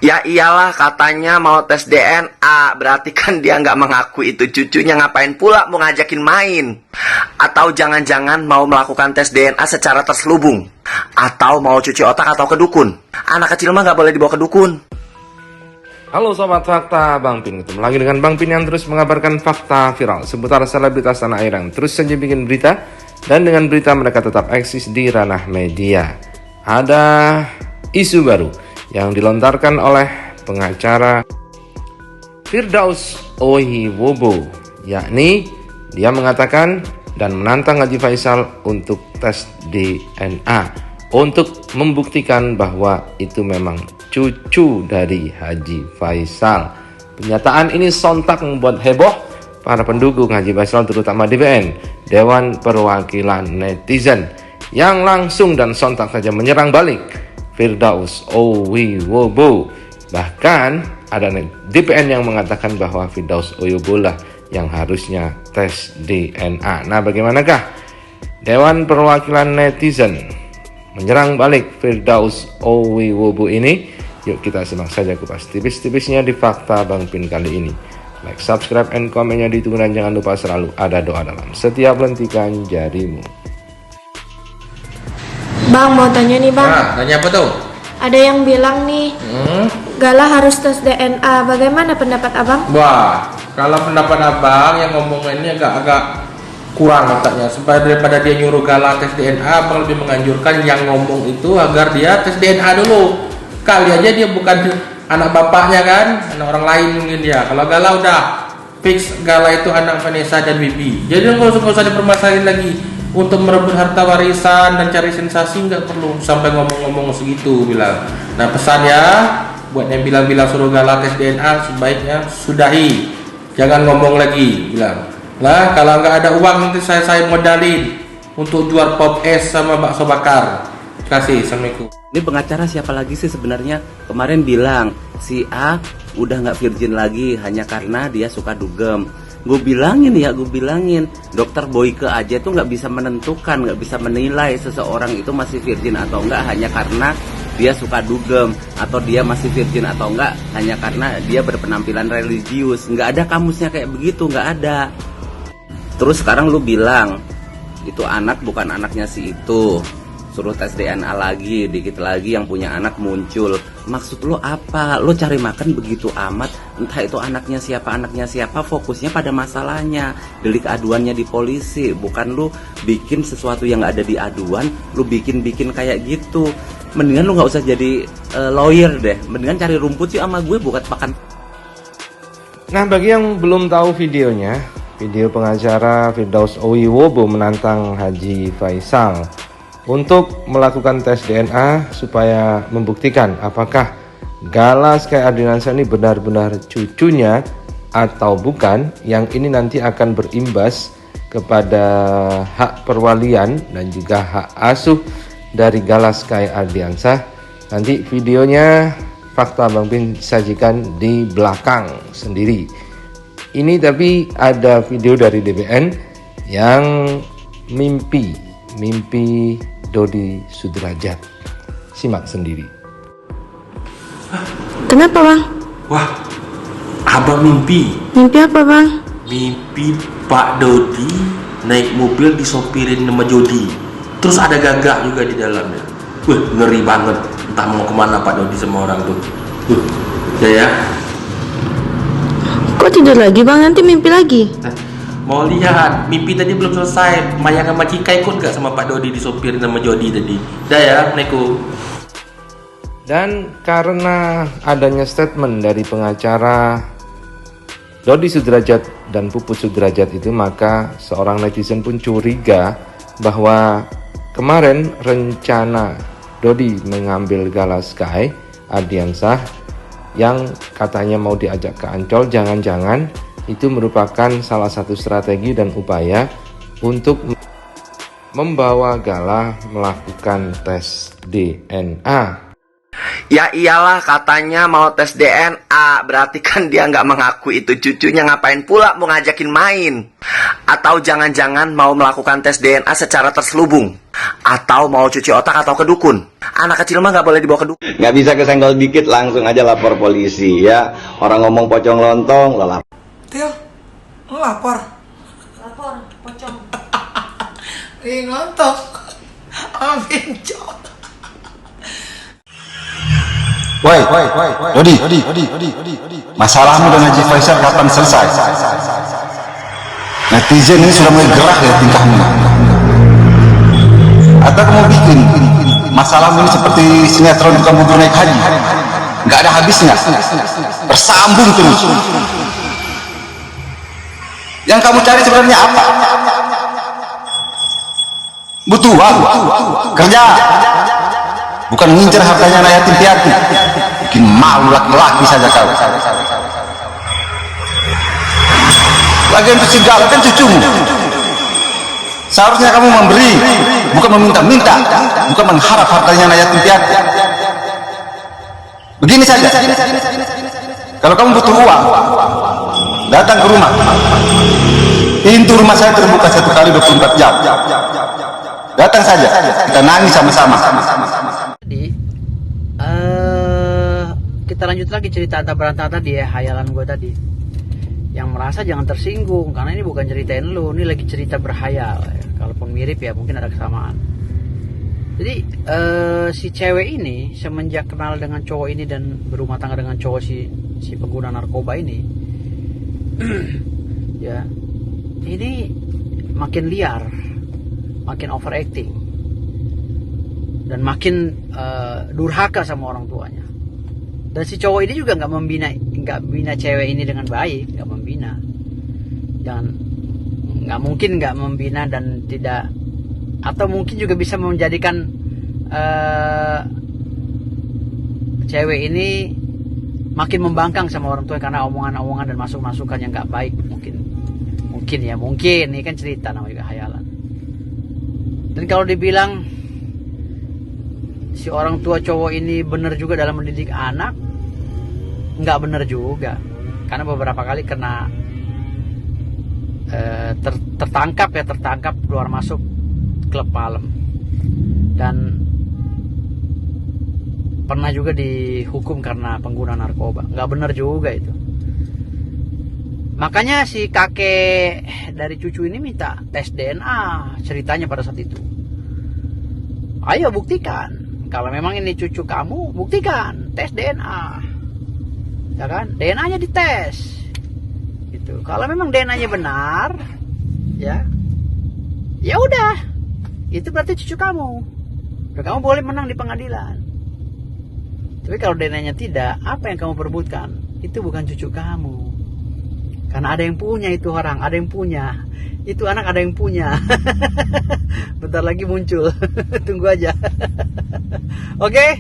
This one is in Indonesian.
Ya iyalah, katanya mau tes DNA, berarti kan dia nggak mengaku itu cucunya, ngapain pula mau ngajakin main? Atau jangan-jangan mau melakukan tes DNA secara terselubung? Atau mau cuci otak atau ke dukun? Anak kecil mah nggak boleh dibawa ke dukun. Halo Sobat Fakta, Bang Pin ketemu lagi dengan Bang Pin yang terus mengabarkan fakta viral seputar selebritas tanah air yang terus saja bikin berita. Dan dengan berita mereka tetap eksis di ranah media. Ada isu baru yang dilontarkan oleh pengacara Firdaus Ohiwobo, yakni dia mengatakan dan menantang Haji Faisal untuk tes DNA untuk membuktikan bahwa itu memang cucu dari Haji Faisal. Pernyataan ini sontak membuat heboh para pendukung Haji Faisal, terutama DPN, Dewan Perwakilan Netizen, yang langsung dan sontak saja menyerang balik Firdaus Ohiwobo. Bahkan ada DPN yang mengatakan bahwa Firdaus Ohiwobo lah yang harusnya tes DNA. Nah, bagaimanakah Dewan Perwakilan Netizen menyerang balik Firdaus Ohiwobo ini? Yuk kita simak saja kupas tipis-tipisnya di Fakta Bang Pin kali ini. Like, subscribe, and komennya ditunggu, dan jangan lupa selalu ada doa dalam setiap lentikan jarimu. Bang, mau tanya nih bang. Tanya apa tuh? Ada yang bilang nih, Gala harus tes DNA. Bagaimana pendapat abang? Wah, kalau pendapat abang yang ngomong ini agak kurang otaknya. Supaya daripada dia nyuruh Gala tes DNA, abang lebih menganjurkan yang ngomong itu agar dia tes DNA dulu. Kali aja dia bukan anak bapaknya kan, anak orang lain mungkin dia. Kalau Gala udah fix Gala itu anak Vanessa dan Bibi. Jadi nggak usah dipermasalahin lagi. Untuk merebut harta warisan dan cari sensasi nggak perlu sampai ngomong-ngomong segitu bilang. Nah, pesan ya buat yang bilang-bilang suruh Gala tes DNA, sebaiknya sudahi, jangan ngomong lagi bilang. Lah kalau nggak ada uang nanti saya modalin untuk jual pop es sama bakso bakar. Kasih, assalamualaikum. Ini pengacara siapa lagi sih sebenarnya? Kemarin bilang si A udah nggak virgin lagi hanya karena dia suka dugem. Gue bilangin dokter Boyke aja tuh nggak bisa menentukan, nggak bisa menilai seseorang itu masih virgin atau enggak hanya karena dia suka dugem, atau dia masih virgin atau enggak hanya karena dia berpenampilan religius. Nggak ada kamusnya kayak begitu, nggak ada. Terus sekarang lu bilang itu anak bukan anaknya si itu, suruh tes DNA lagi, dikit lagi yang punya anak muncul. Maksud lo apa? Lo cari makan begitu amat? Entah itu anaknya siapa, fokusnya pada masalahnya. Delik aduannya di polisi, bukan lo bikin sesuatu yang gak ada di aduan, lo bikin kayak gitu. Mendingan lo gak usah jadi lawyer deh, mendingan cari rumput sih sama gue, bukan pakan. Nah, bagi yang belum tahu videonya, video pengacara Firdaus Ohiwobo menantang Haji Faisal untuk melakukan tes DNA supaya membuktikan apakah Gala Sky Ardiansyah ini benar-benar cucunya atau bukan, yang ini nanti akan berimbas kepada hak perwalian dan juga hak asuh dari Gala Sky Ardiansyah. Nanti videonya Fakta Bang Pin sajikan di belakang sendiri. Ini tapi ada video dari DPN yang mimpi Dodi Sudrajat. Simak sendiri. Kenapa bang? Wah, abang mimpi Apa bang? Mimpi Pak Dodi naik mobil disopirin sama Jodi, terus ada Gagak juga di dalamnya. Ngeri banget. Entah mau kemana Pak Dodi sama orang tuh. Ya. Kok tidur lagi bang? Nanti mimpi lagi? Mau lihat, mimpi tadi belum selesai. Maya sama Cika ikut gak sama Pak Dodi disopirin sama Jodi tadi? Dah ya, Assalamualaikum. Dan karena adanya statement dari pengacara Dodi Sudrajat dan Puput Sudrajat itu, maka seorang netizen pun curiga bahwa kemarin rencana Dodi mengambil Gala Sky Ardiansyah yang katanya mau diajak ke Ancol, jangan-jangan itu merupakan salah satu strategi dan upaya untuk membawa Gala melakukan tes DNA. Ya iyalah, katanya mau tes DNA, berarti kan dia nggak mengaku itu cucunya, ngapain pula mau ngajakin main? Atau jangan-jangan mau melakukan tes DNA secara terselubung? Atau mau cuci otak atau ke dukun? Anak kecil mah nggak boleh dibawa ke dukun. Nggak bisa kesenggol dikit langsung aja lapor polisi ya. Orang ngomong pocong lontong lo lapor. Til, lu lapor? Lapor, pocong. Ih, ngelontok. Bencong. Woi, Dodi, masalahmu dengan Haji Faisal kapan selesai? Netizen ini sudah mulai gerah ya tingkahmu. Atau kamu bikin masalahmu ini seperti sinetron tukang bubur naik haji, nggak ada habisnya, bersambung terus. Yang kamu cari sebenarnya apa? Butuh uang, kerja, bukan ngincer hartanya anak yatim piatu. Bikin malu laki-laki saja kau. Lagian itu segala kan cucumu. Seharusnya kamu memberi, bukan meminta-minta, bukan mengharap hartanya anak yatim piatu. Begini saja. Kalau kamu butuh uang, datang ke rumah. Pintu rumah saya terbuka 1 kali 24 jam. Datang saja, kita nangis sama-sama. Jadi, kita lanjut lagi cerita berantah tadi ya, hayalan gue tadi. Yang merasa jangan tersinggung, karena ini bukan ceritain lu, ini lagi cerita berhayal. Kalaupun mirip ya mungkin ada kesamaan. Jadi, si cewek ini semenjak kenal dengan cowok ini dan berumah tangga dengan cowok si pengguna narkoba ini, ya, ini makin liar, makin overacting, dan makin durhaka sama orang tuanya. Dan si cowok ini juga nggak membina cewek ini dengan baik, nggak membina, dan nggak mungkin nggak membina dan tidak, atau mungkin juga bisa menjadikan cewek ini makin membangkang sama orang tua karena omongan-omongan dan masukan yang nggak baik. Mungkin ini kan cerita, namanya juga hayalan. Dan kalau dibilang si orang tua cowok ini benar juga dalam mendidik anak, nggak benar juga, karena beberapa kali kena tertangkap keluar masuk klub malam, dan pernah juga dihukum karena pengguna narkoba. Nggak benar juga itu. Makanya si kakek dari cucu ini minta tes DNA ceritanya pada saat itu. Ayo buktikan, kalau memang ini cucu kamu, buktikan, tes DNA, ya kan? DNA-nya dites, gitu. Kalau memang DNA-nya benar, ya udah, itu berarti cucu kamu. Dan kamu boleh menang di pengadilan. Tapi kalau DNA-nya tidak, apa yang kamu perebutkan? Itu bukan cucu kamu. Karena ada yang punya itu orang, ada yang punya. Itu anak ada yang punya. Bentar lagi muncul. Tunggu aja. Oke?